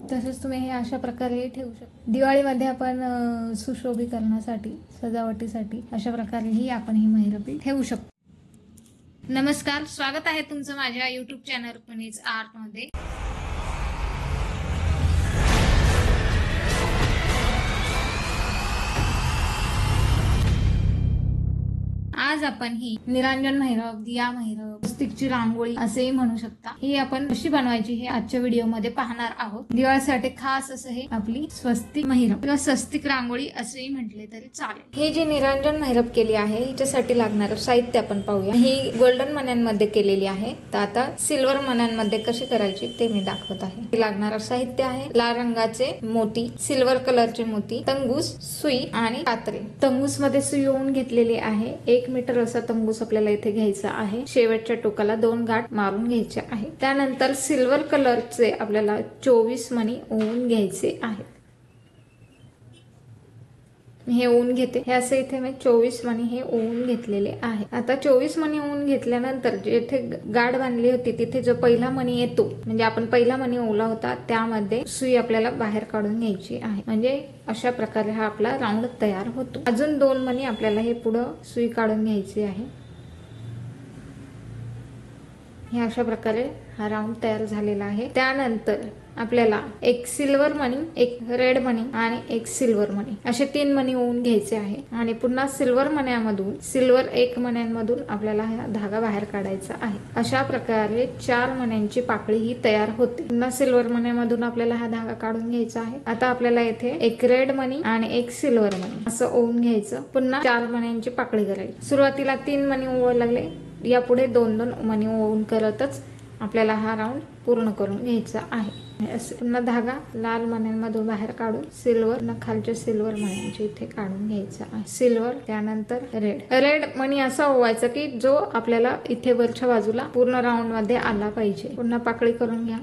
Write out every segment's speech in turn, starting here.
तसेच तुम्ही हे अशा प्रकारे ठेवू शकता। दिवाळीमध्ये आपण सुशोभीकरणासाठी, सजावटीसाठी अशा प्रकारेही आपण ही महिरपी ठेवू शकतो। नमस्कार, स्वागत आहे तुमचं माझ्या YouTube चॅनल पनीज आर्ट मध्ये। आज आपण ही निरांजन महिरप, दिया महिरप, स्वस्तिकची रांगोळी असेही म्हणू शकता, ही आपण कशी बनवायची हे आजच्या व्हिडिओमध्ये पाहणार आहोत। दिवाळीसाठी खास असं हे आपली स्वस्तिक महिरप किंवा स्वस्तिक रांगोळी असेही म्हटले तरी चालेल। ही जी निरांजन महिरप केली आहे हिच्यासाठी लागणारं साहित्य आपण पाहूया। ही गोल्डन मण्यांमध्ये केलेली आहे, तर आता सिल्वर मण्यांमध्ये कशी करायची ते मी दाखवत आहे। लागणारं साहित्य आहे लाल रंगाचे मोती, सिल्वर कलरचे मोती, तंगूस, सुई आणि कात्रे। तंगूस मध्ये सुई ओवून घेतलेली आहे। 1 मीटर असा तंबूस आपल्याला इथे घ्यायचा आहे। शेवटच्या टोकाला 2 गाठ मारून घ्यायचे आहे। त्यानंतर सिल्वर कलरचे आपल्याला 24 मणी ओवून घ्यायचे आहेत। हे ओवून घेते, हे असे इथे मी 24 मणी हे ओवून घेतलेले आहे। आता 24 मणी ओवून घेतल्यानंतर जिथे गाठ बांधली होती तिथे जो पहिला मणी येतो, म्हणजे आपण पहिला मणी ओवला होता त्यामध्ये सुई आपल्याला बाहेर काढून घ्यायची आहे। म्हणजे अशा प्रकारे हा आपला राऊंड तयार होतो। अजून 2 मणी आपल्याला हे पुढं सुई काढून घ्यायची आहे। हे अशा प्रकारे हा राऊंड तयार झालेला आहे। त्यानंतर आपल्याला एक सिल्वर मणी, एक रेड मणी आणि एक सिल्वर मणी असे 3 मणी ओवून घ्यायचे आहे। आणि पुन्हा सिल्वर मण्यांमधून, सिल्वर 1 मण्यांमधून आपल्याला हा धागा बाहेर काढायचा आहे। अशा प्रकारे 4 मण्यांची पाकळी ही तयार होते। पुन्हा सिल्वर मण्यांमधून आपल्याला हा धागा काढून घ्यायचा आहे। आता आपल्याला इथे एक रेड मणी आणि एक सिल्वर मणी असं ओवून घ्यायचं। पुन्हा 4 मण्यांची पाकळी करायची। सुरुवातीला 3 मणी ओवायला लागले, यापुढे 2-2 मणी ओवून करतच आपल्याला हा राऊंड पूर्ण करून घ्यायचा आहे। पुन्हा धागा लाल मण्यांमधून बाहेर काढून सिल्वर न खालच्या सिल्वर मण्यांच्या इथे काढून घ्यायचा आहे। सिल्वर, त्यानंतर रेड मणी असा ओवायचा की जो आपल्याला इथे वरच्या बाजूला पूर्ण राऊंड मध्ये आला पाहिजे। पुन्हा पाकळी करून घ्या।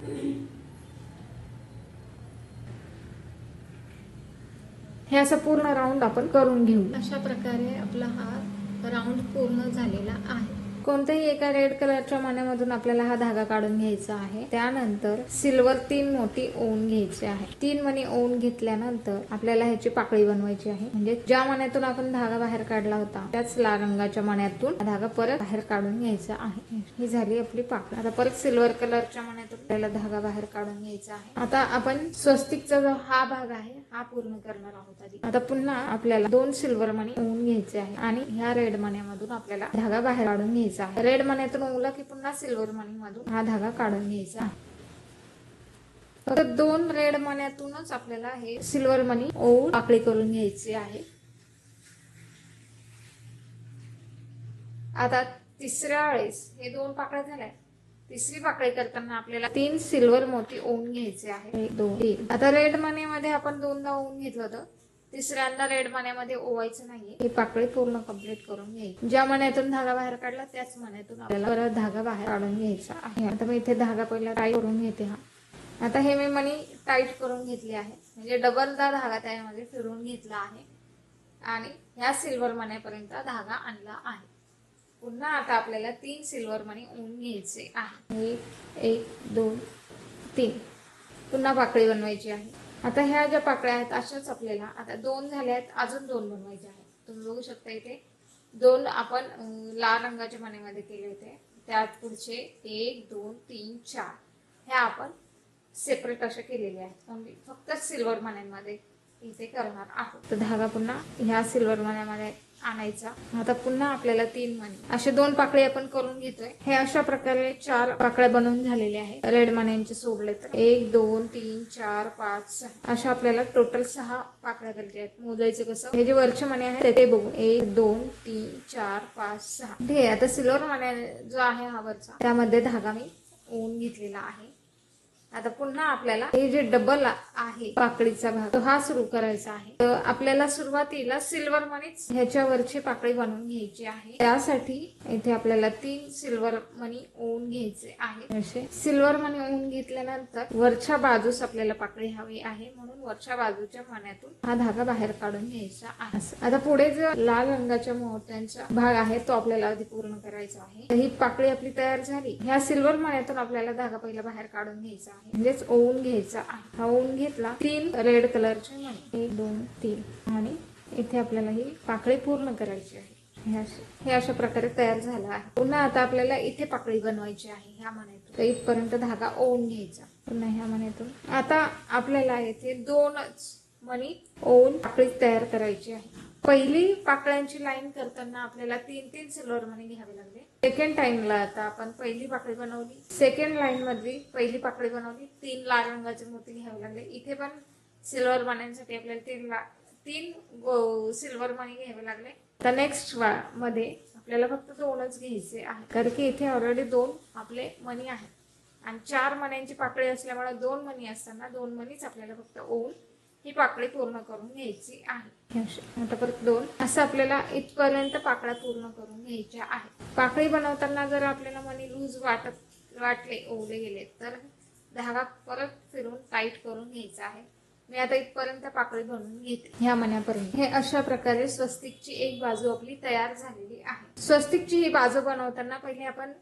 हे असं पूर्ण राऊंड आपण करून घेऊ। अशा प्रकारे आपला हा राऊंड पूर्ण झालेला आहे। कोणत्याही एका रेड कलरच्या मण्यामधून आपल्याला हा धागा काढून घ्यायचा आहे। त्यानंतर सिल्वर 3 मोती ओवून घ्यायचे आहे। 3 मणी ओवून घेतल्यानंतर आपल्याला ह्याची पाकळी बनवायची आहे। म्हणजे ज्या मण्यातून आपण धागा बाहेर काढला होता त्याच लाल रंगाच्या मण्यातून धागा परत बाहेर काढून घ्यायचा आहे। ही झाली आपली पाकळी। आता परत सिल्वर कलरच्या मण्यातून आपल्याला धागा बाहेर काढून घ्यायचा आहे। आता आपण स्वस्तिकचा जो हा भाग आहे हा पूर्ण करणार आहोत आधी। आता पुन्हा आपल्याला 2 सिल्वर मणी ओवून घ्यायचे आहे आणि ह्या रेड मण्यामधून आपल्याला धागा बाहेर काढून घ्यायचा। रेड मण्यातून ओवला की पुन्हा सिल्वर मणी मधून हा धागा काढून घ्यायचा। फक्त 2 रेड मण्यातूनच आपल्याला हे सिल्वर मणी ओवून पाकळी करून घ्यायची आहे। आता तिसऱ्या वेळेस हे 2 पाकळ्या झाल्या, तिसरी पाकळी करताना आपल्याला 3 सिल्वर मोती ओवून घ्यायचे आहे। 1 2 3। आता रेड मण्यामध्ये आपण 2दा ओवून घेतलं होतं, तिसऱ्यांदा रेड मण्यामध्ये ओवायचं नाहीये। ही पाकळी पूर्ण कंप्लीट करून घ्यायची। ज्या मण्यातून धागा बाहेर काढला त्याच मण्यातून आपल्याला परत धागा बाहेर काढून घ्यायचा आहे। आता मी इथे धागा पहिला टाईट करून घेते। आता हे मी मणी टाईट करून घेतले आहे, म्हणजे डबलदा धागा त्यामध्ये फिरवून घेतला आहे आणि ह्या सिल्वर मण्यापर्यंत धागा आणला आहे। पुन्हा आता आपल्याला 3 सिल्वर मणी ओवून घ्यायचे आहे। 1 2 3। पुन्हा पाकळी बनवायची आहे। आता ह्या ज्या पाकळ्या आहेत अशाच आपल्याला आता 2 झाल्या आहेत, अजून 2 बनवायचे आहेत। तुम्ही बघू शकता इथे 2 आपण लाल रंगाच्या मण्यामध्ये केले होते, त्यात पुढचे 1 2 3 4 हे आपण सेपरेट असे केलेले आहेत। म्हणजे फक्त सिल्वर मण्यांमध्ये इथे करणार आहोत। तर धागा पुन्हा ह्या सिल्वर मण्यामध्ये आणायचा। आता पुन्हा आपल्याला 3 मणी असे 2 पाकळी आपण करून घेतोय। हे अशा प्रकारे 4 पाकळ्या बनवून झालेले आहेत। रेड मण्यांचे सोडले तर 1 2 3 4 5 6 अशा आपल्याला टोटल 6 पाकळ्या करायच्या आहेत। मोजायचं कसं, हे जे वरचे मणी आहेत ते बघू। 1 2 3 4 5 6 ठीक आहे। आता सिल्वर मण्या जो आहे हा वरचा, त्यामध्ये धागा मी ओवून घेतलेला आहे। आता पुन्हा आपल्याला हे जे डबल आहे पाकळीचा भाग तो हा सुरू करायचा आहे। तर आपल्याला सुरुवातीला सिल्वर मणीच ह्याच्यावरची पाकळी बनवून घ्यायची आहे। त्यासाठी इथे आपल्याला 3 सिल्वर मणी ओवून घ्यायचे आहे। असे सिल्वर मणी ओवून घेतल्यानंतर वरच्या बाजूस आपल्याला पाकळी हवी आहे, म्हणून वरच्या बाजूच्या मण्यातून हा धागा बाहेर काढून घ्यायचा आहे। आता पुढे जो लाल रंगाच्या मोत्यांचा भाग आहे तो आपल्याला आधी पूर्ण करायचा आहे। ही पाकळी आपली तयार झाली। ह्या सिल्वर मण्यातून आपल्याला धागा पहिला बाहेर काढून घ्यायचा आहे। म्हणजेच ओवून घ्यायचा आहे. हा ओवून घेतला. 3 रेड कलरचे मणी 1 2 3 आणि इथे आपल्याला ही पाकळी पूर्ण करायची आहे. हे अशा प्रकारे तयार झालं आहे. पुन्हा आता आपल्याला इथे पाकळी बनवायची आहे ह्या मण्यातून. तर इथपर्यंत धागा ओवून घ्यायचा. पुन्हा ह्या मण्यातून आता आपल्याला इथे 2च मणी ओवून पाकळी तयार करायची आहे. पहिली पाकळ्यांची लाईन करताना आपल्याला 3 सिल्वर मणी घ्यावे लागले. सेकंड टाइमला आता आपण पहिली पाकळी बनवली. सेकंड लाईन मध्ये पहिली पाकळी बनवली. 3 लाल रंगाचे मोती घ्यावे लागले. इथे पण सिल्वर मण्यांसाठी आपल्याला 3 सिल्वर मणी घ्यावे लागले. तर नेक्स्ट मध्ये आपल्याला फक्त 2च घ्यायचे आहे, कारण की इथे ऑलरेडी 2 आपले मणी आहेत आणि 4 मण्यांची पाकळी असल्यामुळे 2 मणी असताना 2 मणीच आपल्याला फक्त ओवून ही पाकळी पूर्ण करून घ्यायची आहे. आता परत 2 असं आपल्याला इथपर्यंत पाकळ्या पूर्ण करून घ्यायच्या आहेत. पाकळी बनवताना जर आपल्याला मणी लूज वाटले ओवले गेले तर धागा परत फिरून टाईट करून घ्यायचा आहे. मी आता इथपर्यंत पाकळी बनवून घेते ह्या मण्यापर्यंत. हे अशा प्रकारे स्वस्तिकची एक बाजू आपली तयार झालेली आहे. स्वस्तिकची ही बाजू बनवताना पहिले आपण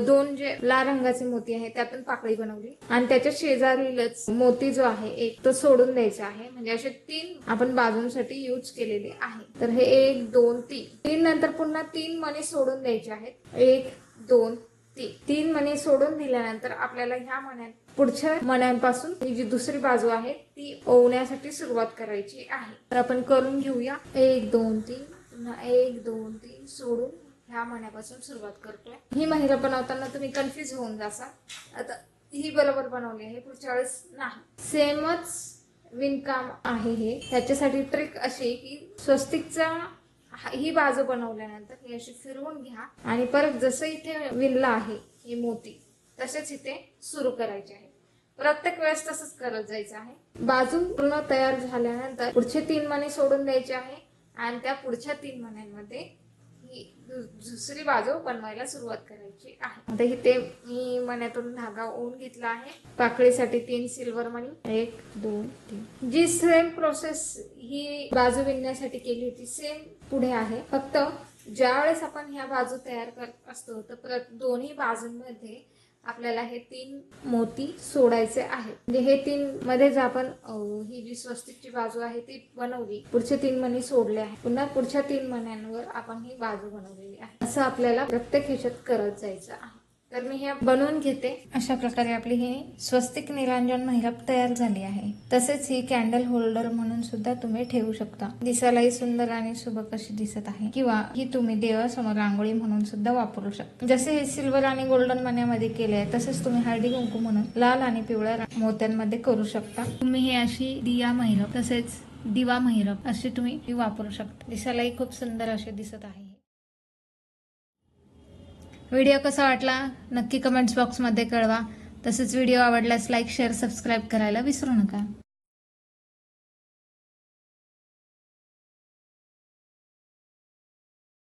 2 जे लाल रंगाचे मोती आहे त्यातून पाकळी बनवली आणि त्याच्या शेजारीलच मोती जो आहे एक तो सोडून द्यायचा आहे. म्हणजे असे 3 आपण बाजूंसाठी यूज केलेले आहे. तर हे 1 2 3 नंतर पुन्हा 3 मणी सोडून द्यायचे आहेत. 1 2 3 मणी सोडून दिल्यानंतर आपल्याला ह्या मण्यात पुढच्या मण्यांपासून ही जी दुसरी बाजू आहे ती ओवण्यासाठी सुरुवात करायची आहे. तर आपण करून घेऊया. 1 2 3 पुन्हा 1 2 3 सोडून ह्या मण्यापासून सुरुवात करतोय. ही महिला बनवताना तुम्ही कन्फ्युज होऊन जासा. आता ही बरोबर बनवली आहे, पुढच्या वेळेस नाही. सेमच विणकाम आहे हे. त्याच्यासाठी ट्रिक अशी की स्वस्तिकचा ही बाजू बनवल्यानंतर ही अशी फिरवून घ्या आणि परत जसं इथे विणला आहे हे मोती तसेच इथे सुरू करायचे आहे. प्रत्येक वेळेस तसंच करत जायचं आहे. बाजू पूर्ण तयार झाल्यानंतर पुढचे 3 मणी सोडून द्यायचे आहे आणि त्या पुढच्या 3 मण्यांमध्ये ही दुसरी बाजू बनवायला सुरुवात करायची आहे. आता इथे मी मण्यातून धागा ओवून घेतला आहे. पाकळीसाठी 3 सिल्वर मणी 1 2 3. जी सेम प्रोसेस ही बाजू विणण्यासाठी केली होती सेम पुढे आहे. फक्त ज्यावेळेस आपण ह्या बाजू तयार करत असतो तर दोन्ही बाजूंमध्ये आपल्याला हे 3 मोती सोडायचे आहेत. म्हणजे हे 3 मध्येच आपण ही जी स्वस्तिकची बाजू आहे ती बनवली. पुढचे 3 मणी सोडले आहे. पुन्हा पुढच्या 3 मण्यांवर आपण ही बाजू बनवलेली आहे. असं आपल्याला प्रत्येक ह्याच्यात करत जायचं आहे. तर मी हे बनवून घेते. अशा प्रकारे आपली ही स्वस्तिक निरांजन महिला तयार झाली आहे. तसेच ही कॅन्डल होल्डर म्हणून सुद्धा तुम्ही ठेवू शकता. दिसायलाही सुंदर आणि सुबक अशी दिसत आहे. किंवा ही तुम्ही देवासमोर रांगोळी म्हणून सुद्धा वापरू शकता. जसे हे सिल्वर आणि गोल्डन मण्यामध्ये केले आहे तसेच तुम्ही हळदी कुंकू म्हणून लाल आणि पिवळ्या मोत्यांमध्ये करू शकता. तुम्ही हे अशी दिया महिरप तसेच दिवा महिरप अशी तुम्ही वापरू शकता. दिसायलाही खूप सुंदर असे दिसत आहे. व्हिडिओ कसा वाटला नक्की कमेंट्स बॉक्समध्ये कळवा. तसेच व्हिडिओ आवडल्यास लाईक शेअर सबस्क्राईब करायला विसरू नका.